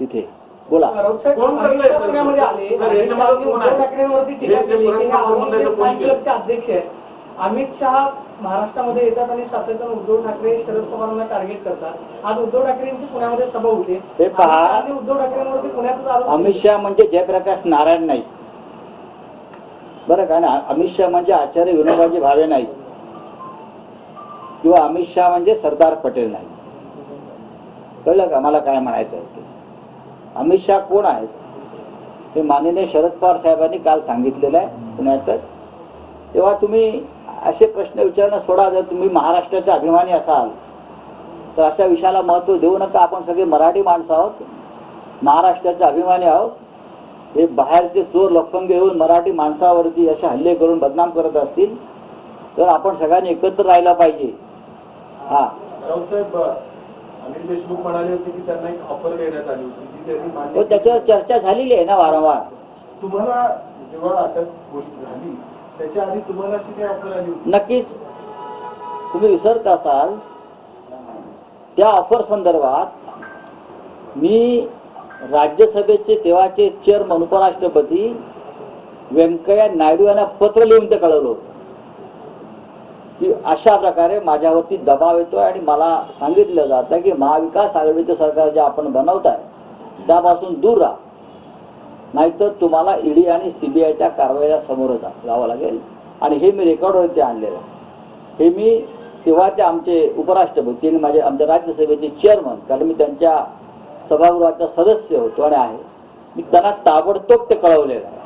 तिथे बोला. अध्यक्ष आहेत अमित शहा महाराष्ट्रामध्ये येतात आणि सातत्याने उद्धव ठाकरे शरद पवारांना टार्गेट करतात. आज उद्धव ठाकरेंची पुण्यामध्ये सभा होते. हे पहा, उद्धव ठाकरेंवरती पुण्याचाच आरोप. अमित शहा म्हणजे जयप्रकाश नारायण नाईक बरं का ना. अमित शहा म्हणजे आचार्य विनोबाजी भावे नाईक किंवा अमित शहा म्हणजे सरदार पटेल नाही. कळलं का मला काय म्हणायचं आहे ते. अमित शहा कोण आहेत ते माननीय शरद पवार साहेबांनी काल सांगितलेलं आहे पुण्यातच. तेव्हा तुम्ही असे प्रश्न विचारणं सोडा. जर तुम्ही महाराष्ट्राचे अभिमानी असाल तर अशा विषयाला महत्त्व देऊ नका. आपण सगळे मराठी माणसं आहोत, महाराष्ट्राचे अभिमानी आहोत. हे बाहेरचे चोर लफंगे येऊन मराठी माणसावरती असे हल्ले करून बदनाम करत असतील तर आपण सगळ्यांनी एकत्र राहायला पाहिजे. हा रावसाहेब, अनिल देशमुख म्हणाले होते की त्यांना एक ऑफर देण्यात आली होती ती त्यांनी मान्य. त्याच्यावर चर्चा झालेली आहे ना वारंवार. तुम्हाला जेव्हा अटक झाली त्याच्या आधी तुम्हाला अशी काही ऑफर आली होती? नक्कीच. तुम्ही विसरत असाल त्या ऑफर संदर्भात मी राज्यसभेचे तेव्हाचे चेअरमन उपराष्ट्रपती व्यंकय्या नायडू यांना पत्र लिहून ते कळवलं होतं की अशा प्रकारे माझ्यावरती दबाव येतोय आणि मला सांगितलं जातं की महाविकास आघाडीचं सरकार जे आपण बनवताय त्यापासून दूर राहा, नाहीतर तुम्हाला ईडी आणि सीबीआयच्या कारवाईला समोर जावं लागेल. आणि हे मी रेकॉर्डवरती आणलेलं आहे. हे मी तेव्हाचे आमचे उपराष्ट्रपती आणि आमच्या राज्यसभेचे चेअरमन, कारण मी त्यांच्या सभागृहाचा सदस्य होतो आणि आहे, मी त्यांना ताबडतोब ते कळवलेलं आहे.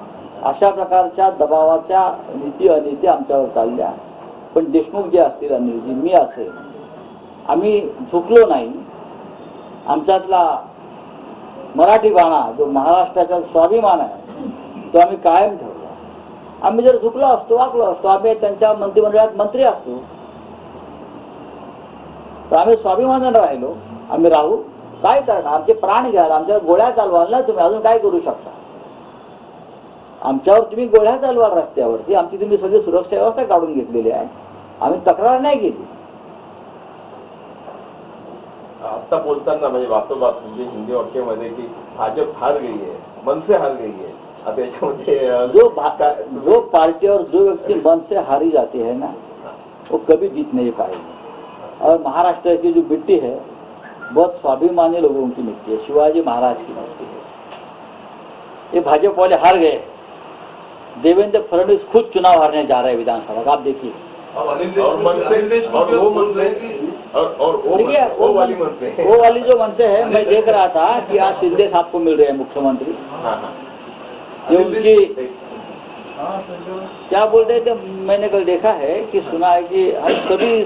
अशा प्रकारच्या दबावाच्या नीती अनीती आमच्यावर चालल्या. पण देशमुख जे असतील, अनिलजी, मी असेल, आम्ही झुकलो नाही. आमच्यातला मराठी बाणा जो महाराष्ट्राचा स्वाभिमान आहे तो आम्ही कायम ठेवला. आम्ही जर झुकलो असतो, वाकलो असतो, आम्ही त्यांच्या मंत्रिमंडळात मंत्री असतो तर आम्ही स्वाभिमानाने राहिलो. आम्ही राहू. काय करणार? आमचे प्राण घ्याल, आमच्यावर गोळ्या चालवाल ना तुम्ही, अजून काय करू शकता? आमच्यावर तुम्ही गोळ्या चालवाल रस्त्यावरती, आमची तुम्ही सगळी सुरक्षा व्यवस्था काढून घेतलेली आहे. आम्ही तक्रार नाही केली. आता बोलताना म्हणजे बातोबात म्हणजे हिंदी वाक्यामध्ये की भाजप हार गई है, मन से हार गई है. आता याच्यामध्ये जो पार्टी और जो व्यक्ति मन से हारी जाती है ना वो कभी जीत नहीं पाएगी. और महाराष्ट्र की जो मिट्टी है बहुत स्वाभिमानी लोगों की मिट्टी है, शिवाजी महाराज की मिट्टी है. ये भाजपा वाले हार गए. देवेंद्र फडणवीस खुद चुनाव हारने जा रहे हैं विधानसभा का. आप देखिए वो वाली जो मनसे है, मैं देख रहा था कि आज शिंदे साहब को मिल रहे हैं मुख्यमंत्री. ये उनकी क्या बोल रहे थे, मैंने कल देखा है कि सुना है कि हम सभी